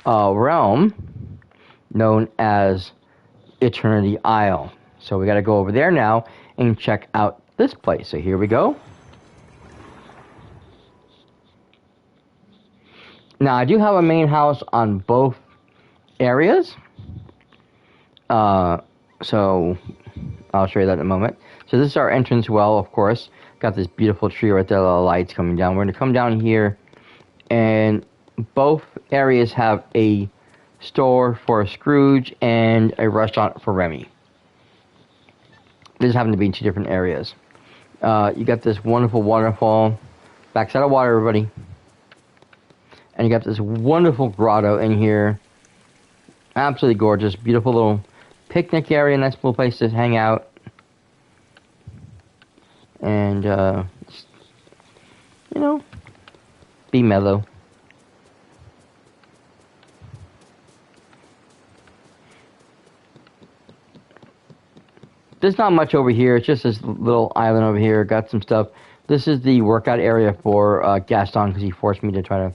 A: realm known as Eternity Isle. So we got to go over there now and check out this place. So here we go. Now I do have a main house on both areas. So I'll show you that in a moment. So this is our entrance well, of course. Got this beautiful tree right there, the lights coming down. We're going to come down here, and both areas have a store for Scrooge and a restaurant for Remy. These happen to be in two different areas. You got this wonderful waterfall. Backside of water, everybody. And you got this wonderful grotto in here. Absolutely gorgeous. Beautiful little picnic area. Nice little place to hang out. And, be mellow. There's not much over here. It's just this little island over here. Got some stuff. This is the workout area for Gaston, because he forced me to try to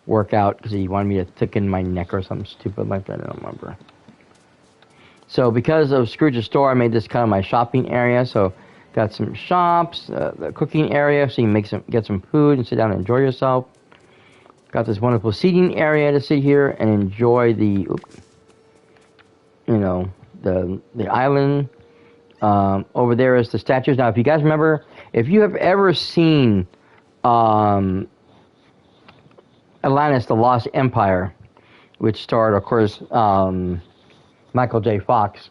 A: work out because he wanted me to thicken my neck or something stupid like that. I don't remember. So because of Scrooge's store, I made this kind of my shopping area. So Got some shops, the cooking area, so you can get some food and sit down and enjoy yourself. Got this wonderful seating area to sit here and enjoy the, the island. Over there is the statues. Now, if you guys remember, if you have ever seen Atlantis: The Lost Empire, which starred, of course, Michael J. Fox,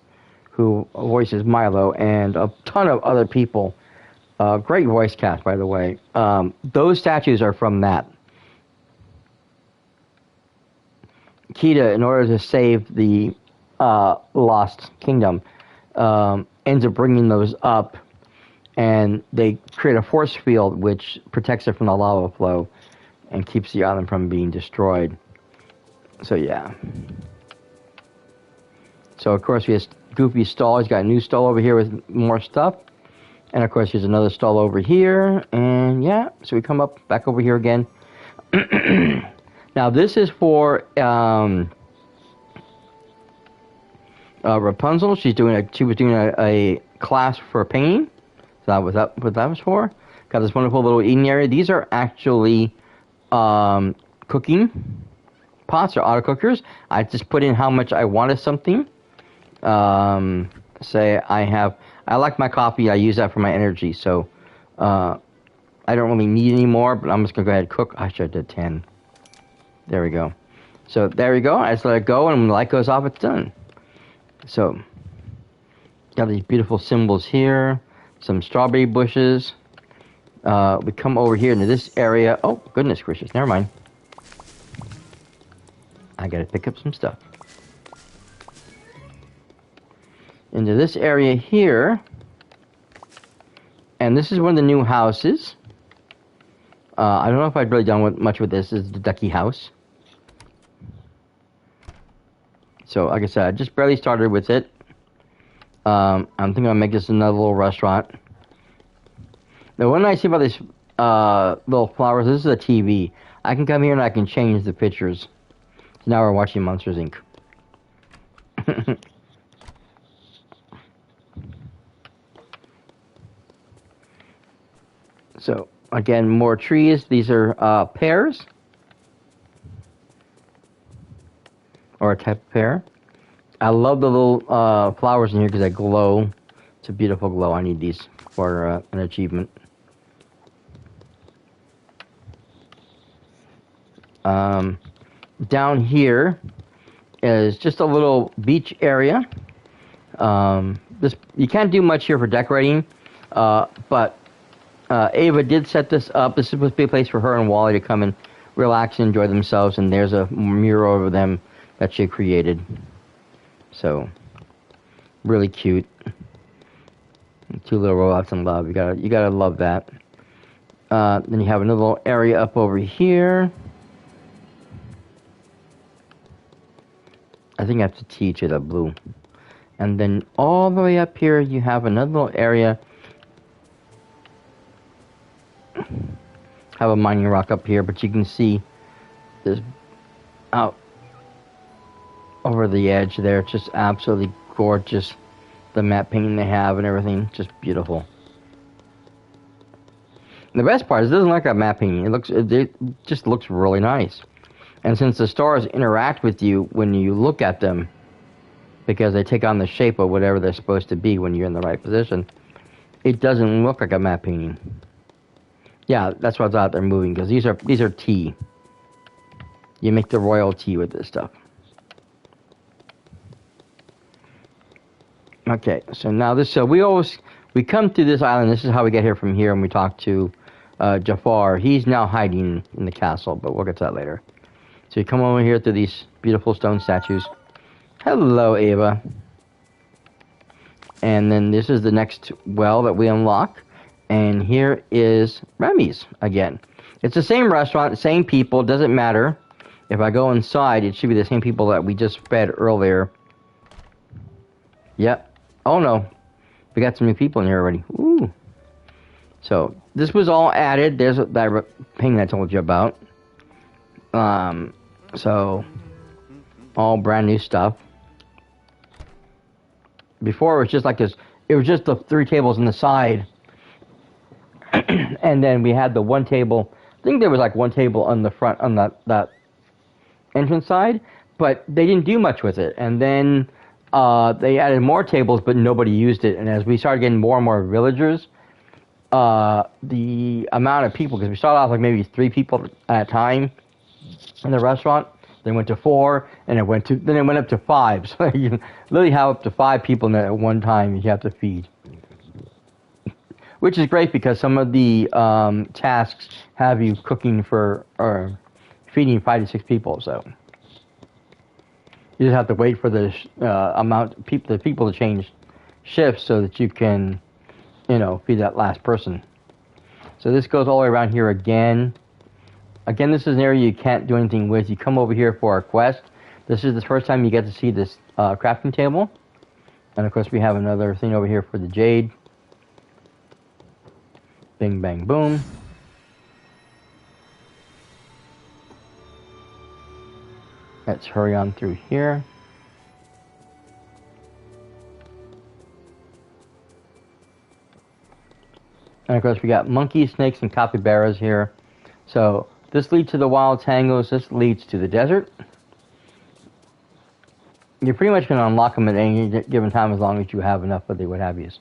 A: who voices Milo, and a ton of other people. Great voice cast, by the way. Those statues are from that. Kida, in order to save the Lost Kingdom, ends up bringing those up, and they create a force field which protects it from the lava flow and keeps the island from being destroyed. So, yeah. So, of course, we have Goofy's stall. He's got a new stall over here with more stuff. And, of course, there's another stall over here. And, yeah, so we come back over here again. Now, this is for Rapunzel. She was doing a class for painting. So that was what that was for. Got this wonderful little eating area. These are actually cooking pots or auto cookers. I just put in how much I wanted something. Say I like my coffee. I use that for my energy. So I don't really need any more, but I'm just gonna go ahead and cook. I should have did 10. There we go. So there we go. I just let it go, and when the light goes off, it's done. So got these beautiful symbols here. Some strawberry bushes. We come over here into this area. Oh, goodness gracious. Never mind. I gotta pick up some stuff. Into this area here. And this is one of the new houses. I don't know if I've really done much with this. This is the Ducky house. So, like I said, I just barely started with it. I'm thinking I'll make this another little restaurant. Now, one nice thing about these little flowers, this is a TV. I can come here and I can change the pictures. So now we're watching Monsters, Inc. So, again, more trees. These are pears. Or a type of pear. I love the little flowers in here because they glow. It's a beautiful glow. I need these for an achievement. Down here is just a little beach area. You can't do much here for decorating, but Ava did set this up. This is supposed to be a place for her and Wally to come and relax and enjoy themselves, and there's a mural over them that she created. So, really cute. Two little robots in love. You gotta love that. Then you have another little area up over here. I think that's a T to the blue. And then all the way up here, you have another little area. Have a mining rock up here, but you can see this out over the edge there. It's just absolutely gorgeous. The matte painting they have and everything, just beautiful. And the best part is it doesn't look like matte painting. It just looks really nice. And since the stars interact with you when you look at them, because they take on the shape of whatever they're supposed to be when you're in the right position, it doesn't look like a matte painting. Yeah, that's what's out there moving, because these are tea. You make the royal tea with this stuff. Okay, so now we come to this island. This is how we get here from here, and we talk to Jafar. He's now hiding in the castle, but we'll get to that later. So you come over here to these beautiful stone statues. Hello, Ava. And then this is the next well that we unlock. And here is Remy's again. It's the same restaurant, the same people, doesn't matter. If I go inside, it should be the same people that we just fed earlier. Yep. Oh no. We got some new people in here already. Ooh. So, this was all added. There's that painting I told you about. So, all brand new stuff. Before it was just like this. It was just the 3 tables on the side And then we had the one table. I think there was like one table on the front on that entrance side, but they didn't do much with it. And then they added more tables, but nobody used it. And as we started getting more and more villagers, the amount of people, because we started off like maybe 3 people at a time in the restaurant, then went to 4, and then it went up to 5. So you can literally have up to 5 people in there at one time you have to feed. Which is great because some of the tasks have you cooking for or feeding 5 to 6 people. So you just have to wait for the the people to change shifts so that you can, feed that last person. So this goes all the way around here again. Again, this is an area you can't do anything with. You come over here for a quest. This is the first time you get to see this crafting table. And of course we have another thing over here for the jade. Bing, bang, boom. Let's hurry on through here. And of course we got monkeys, snakes, and capybaras here. So this leads to the wild tangos. This leads to the desert. You're pretty much going to unlock them at any given time as long as you have enough of the what have yous.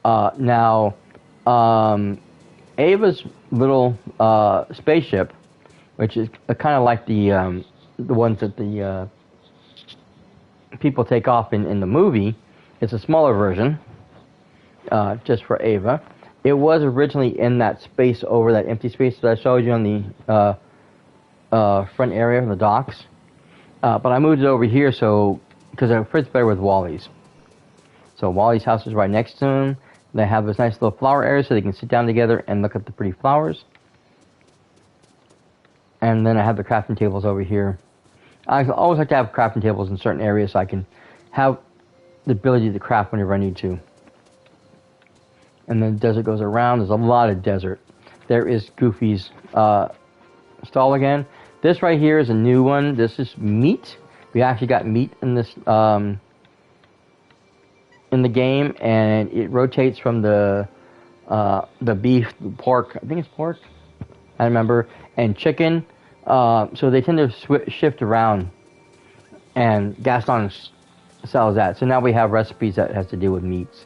A: Now, Ava's little spaceship, which is kind of like the ones that the people take off in the movie, it's a smaller version, just for Ava. It was originally in that space over that empty space that I showed you on the front area of the docks. But I moved it over here because it fits better with Wally's. So Wally's house is right next to him. They have this nice little flower area so they can sit down together and look at the pretty flowers. And then I have the crafting tables over here. I always like to have crafting tables in certain areas so I can have the ability to craft whenever I need to. And then the desert goes around. There's a lot of desert. There is Goofy's stall again. This right here is a new one. This is meat. We actually got meat in this in the game, and it rotates from the beef, pork. I think it's pork. I remember, and chicken. So they tend to shift around, and Gaston sells that. So now we have recipes that has to do with meats.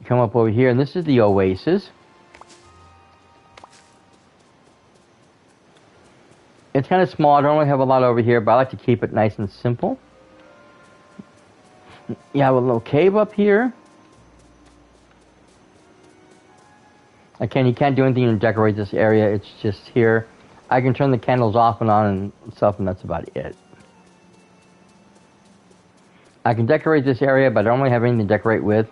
A: Come up over here, and this is the Oasis. It's kind of small. I don't really have a lot over here, but I like to keep it nice and simple. You have a little cave up here. Again, you can't do anything to decorate this area. It's just here. I can turn the candles off and on and stuff, and that's about it. I can decorate this area, but I don't really have anything to decorate with.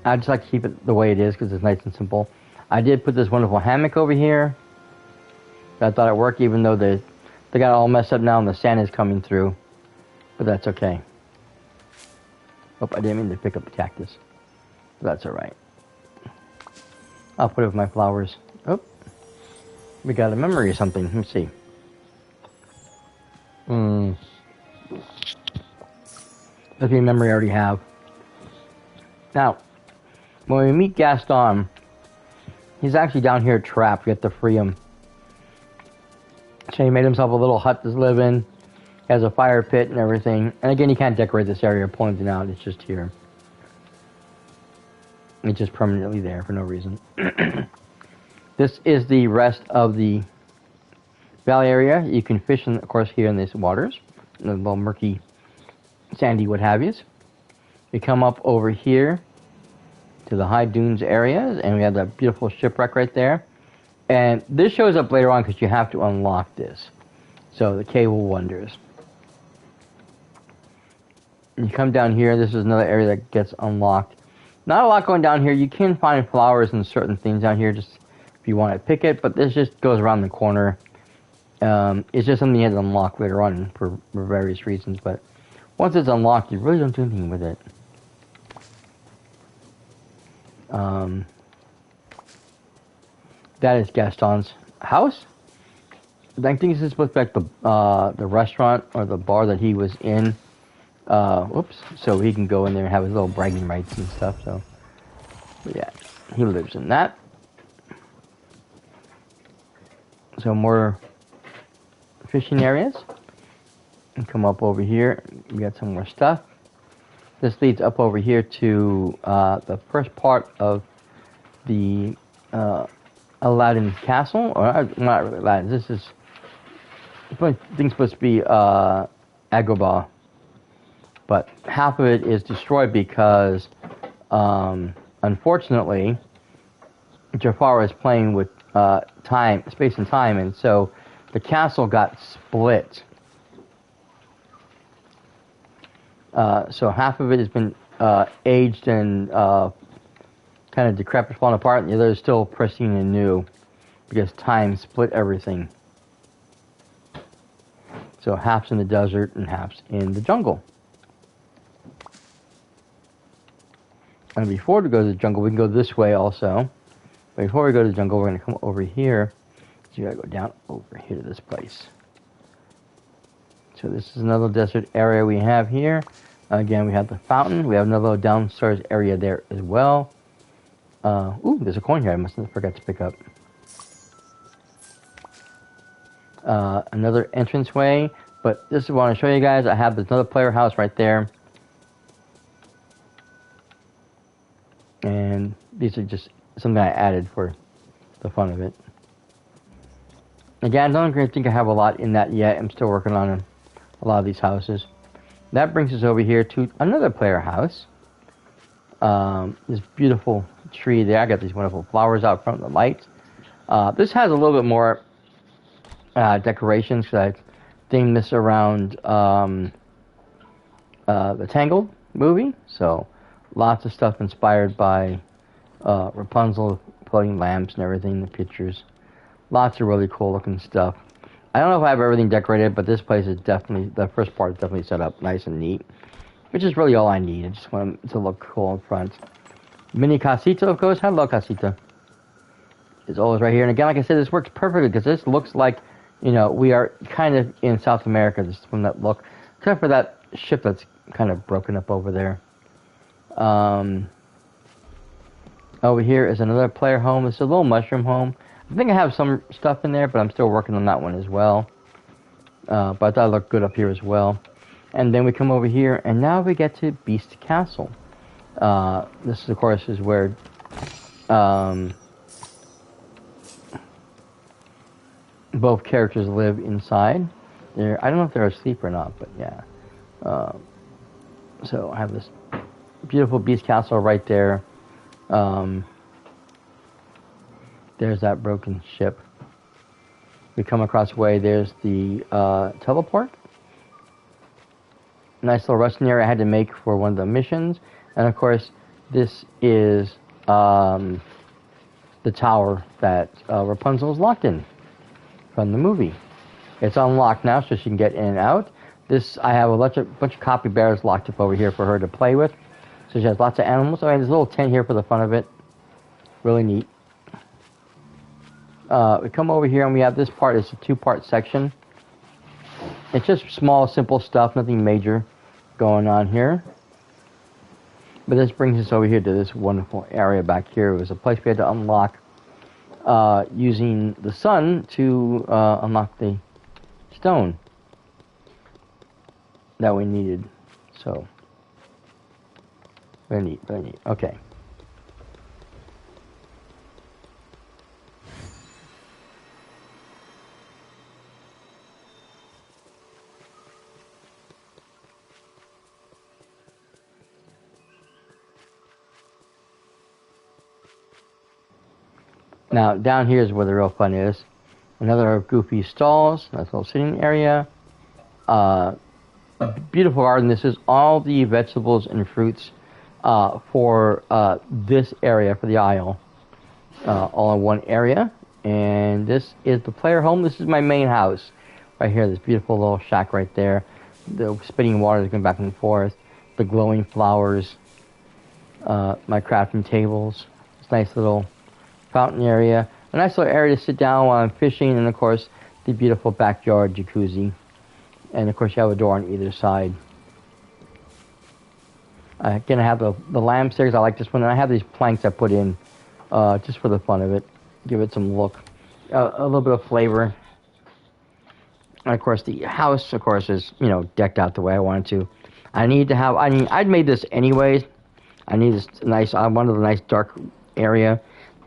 A: I just like to keep it the way it is because it's nice and simple. I did put this wonderful hammock over here. I thought it worked, even though they got it all messed up now and the sand is coming through. But that's okay. Oh, I didn't mean to pick up the cactus. But that's alright. I'll put it with my flowers. Oh, we got a memory or something. Let me see. That's a memory I already have. Now, when we meet Gaston, he's actually down here trapped. We have to free him. So he made himself a little hut to live in. He has a fire pit and everything. And again, you can't decorate this area or point it out. It's just here. It's just permanently there for no reason. This is the rest of the valley area. You can fish, of course, here in these waters. The little murky, sandy what have yous. We come up over here to the high dunes areas, and we have that beautiful shipwreck right there. And this shows up later on because you have to unlock this. So the Cave of Wonders. And you come down here, this is another area that gets unlocked. Not a lot going down here. You can find flowers and certain things down here just if you want to pick it, but this just goes around the corner. It's just something you have to unlock later on for various reasons, but once it's unlocked, you really don't do anything with it. That is Gaston's house. I think this is supposed to be like the restaurant or the bar that he was in. So he can go in there and have his little bragging rights and stuff. So But yeah, he lives in that. So more fishing areas. And come up over here. We got some more stuff. This leads up over here to the first part of the Aladdin Castle, or not really Aladdin. This is, I think, supposed to be Agrabah, but half of it is destroyed because, unfortunately, Jafar is playing with space and time, and so the castle got split. So half of it has been aged and kind of decrepit, falling apart, and the other is still pristine and new because time split everything. So half's in the desert and half's in the jungle. And before we go to the jungle, we can go this way also. But before we go to the jungle, we're going to come over here. So you got to go down over here to this place. So this is another desert area we have here. Again, we have the fountain. We have another downstairs area there as well. Ooh, there's a coin here I must have forgot to pick up. Another entranceway. But this is what I want to show you guys. I have this another player house right there. And these are just something I added for the fun of it. Again, I don't think I have a lot in that yet. I'm still working on a lot of these houses. That brings us over here to another player house. This beautiful tree there. I got these wonderful flowers out front, the lights. This has a little bit more decorations because I themed this around the Tangled movie. So lots of stuff inspired by Rapunzel, floating lamps and everything, the pictures. Lots of really cool looking stuff. I don't know if I have everything decorated, but this place is definitely, the first part is definitely set up nice and neat, which is really all I need. I just want it to look cool in front. Mini Casita, of course. Hello, Casita. It's always right here. And again, like I said, this works perfectly because this looks like, you know, we are kind of in South America, just from that look. Except for that ship that's kind of broken up over there. Over here is another player home. It's a little mushroom home. I think I have some stuff in there, but I'm still working on that one as well. But I thought it looked good up here as well. And then we come over here, and now we get to Beast Castle. This, of course, is where both characters live inside. I don't know if they're asleep or not, but yeah. So I have this beautiful Beast Castle right there. There's that broken ship. We come across the way, there's the teleport. Nice little resting area I had to make for one of the missions. And of course, this is the tower that Rapunzel is locked in from the movie. It's unlocked now so she can get in and out. I have a bunch of capybaras locked up over here for her to play with. So she has lots of animals. I mean, there's a little tent here for the fun of it. Really neat. We come over here and we have this part. It's a two-part section. It's just small, simple stuff, nothing major going on here. But this brings us over here to this wonderful area back here. It was a place we had to unlock using the sun to unlock the stone that we needed. So, very neat, very neat. Okay. Now, down here is where the real fun is. Another of Goofy's stalls. Nice little sitting area. Beautiful garden. This is all the vegetables and fruits for this area, for the aisle. All in one area. And this is the player home. This is my main house. Right here, this beautiful little shack right there. The spinning water is going back and forth. The glowing flowers. My crafting tables. This nice little fountain area, a nice little area to sit down while I'm fishing, and of course the beautiful backyard jacuzzi, and of course you have a door on either side. Again, I have the lamb stairs. I like this one. And I have these planks I put in just for the fun of it. Give it some look. A little bit of flavor. And of course, the house, of course, is, decked out the way I wanted to. I'd made this anyways. I need this nice, I wanted a nice dark area.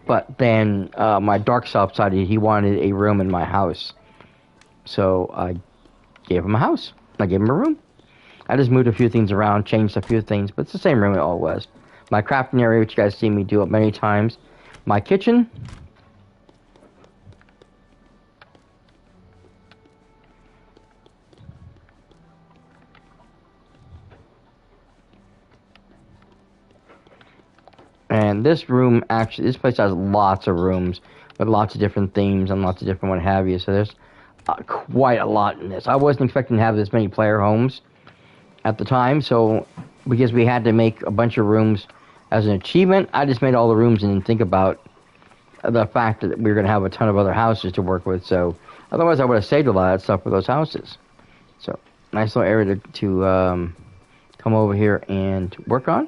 A: But then my dark self decided he wanted a room in my house. So I gave him a house. I gave him a room. I just moved a few things around, changed a few things, but it's the same room it all was. My crafting area, which you guys see me do it many times. My kitchen. And this room, actually, this place has lots of rooms with lots of different themes and lots of different what have you. So there's quite a lot in this. I wasn't expecting to have this many player homes at the time, so because we had to make a bunch of rooms as an achievement, I just made all the rooms and didn't think about the fact that we were going to have a ton of other houses to work with. So otherwise, I would have saved a lot of stuff for those houses. So nice little area to come over here and work on.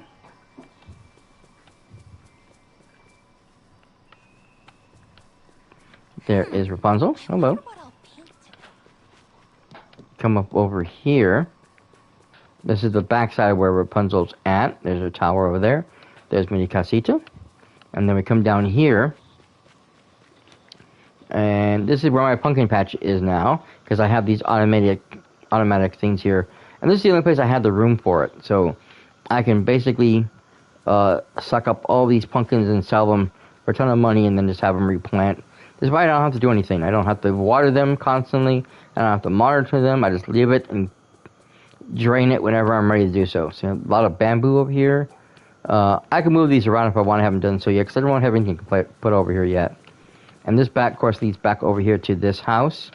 A: There is Rapunzel. Hello. Come up over here. This is the backside where Rapunzel's at. There's a tower over there. There's Mini Casita. And then we come down here. And this is where my pumpkin patch is now. Because I have these automatic things here. And this is the only place I had the room for it. So I can basically suck up all these pumpkins and sell them for a ton of money and then just have them replant. This is why I don't have to do anything. I don't have to water them constantly. I don't have to monitor them. I just leave it and drain it whenever I'm ready to do so. So a lot of bamboo over here. I can move these around if I want. I haven't done so yet because I don't have anything to put over here yet. And this back, of course, leads back over here to this house.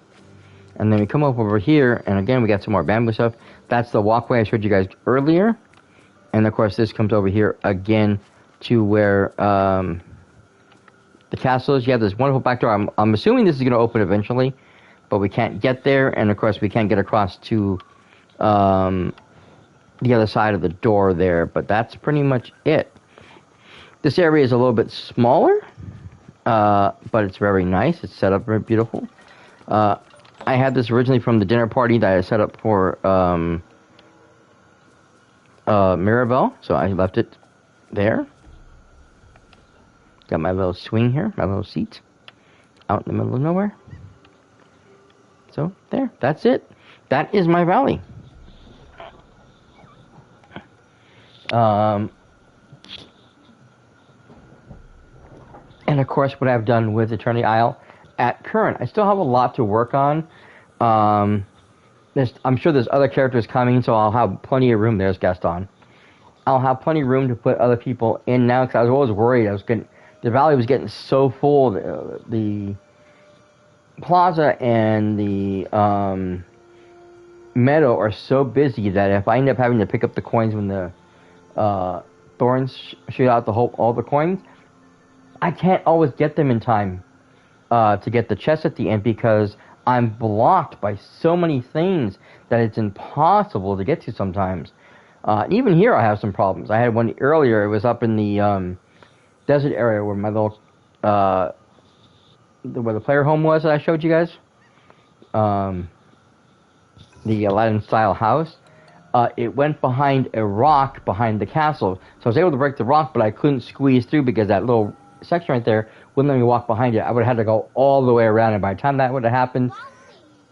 A: And then we come up over here, and again, we got some more bamboo stuff. That's the walkway I showed you guys earlier. And, of course, this comes over here again to where the castle is. You have this wonderful back door. I'm assuming this is going to open eventually, but we can't get there. And, of course, we can't get across to the other side of the door there. But that's pretty much it. This area is a little bit smaller, but it's very nice. It's set up very beautiful. I had this originally from the dinner party that I set up for Mirabelle, so I left it there. Got my little swing here, my little seat, out in the middle of nowhere. So, there, that's it. That is my valley. And of course, what I've done with Eternity Isle at current. I still have a lot to work on. I'm sure there's other characters coming, so I'll have plenty of room. There's Gaston. I'll have plenty of room to put other people in now, because I was always worried. The valley was getting so full. The plaza and the meadow are so busy that if I end up having to pick up the coins when the thorns shoot out all the coins, I can't always get them in time to get the chest at the end because I'm blocked by so many things that it's impossible to get to sometimes. Even here I have some problems. I had one earlier. It was up in the desert area where my little where the player home was that I showed you guys. The Aladdin style house. It went behind a rock behind the castle. So I was able to break the rock, but I couldn't squeeze through because that little section right there wouldn't let me walk behind it. I would have had to go all the way around, and by the time that would have happened,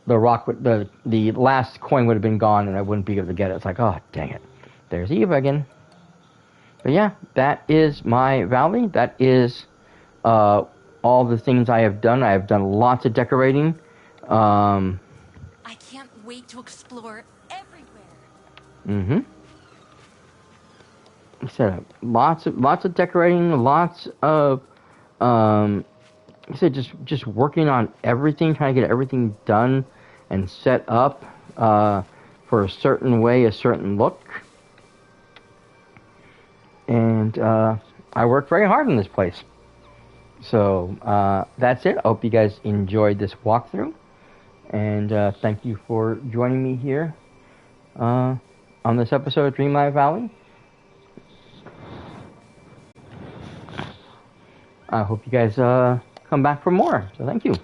A: the rock the last coin would have been gone, and I wouldn't be able to get it. It's like, oh, dang it. There's Eva again. But yeah, that is my valley. That is all the things I have done. I have done lots of decorating.
D: I can't wait to explore everywhere.
A: Set up lots of decorating, lots of just working on everything, trying to get everything done and set up for a certain way, a certain look. And I worked very hard in this place. So that's it. I hope you guys enjoyed this walkthrough, and thank you for joining me here on this episode of Dreamlight Valley. I hope you guys come back for more. So thank you.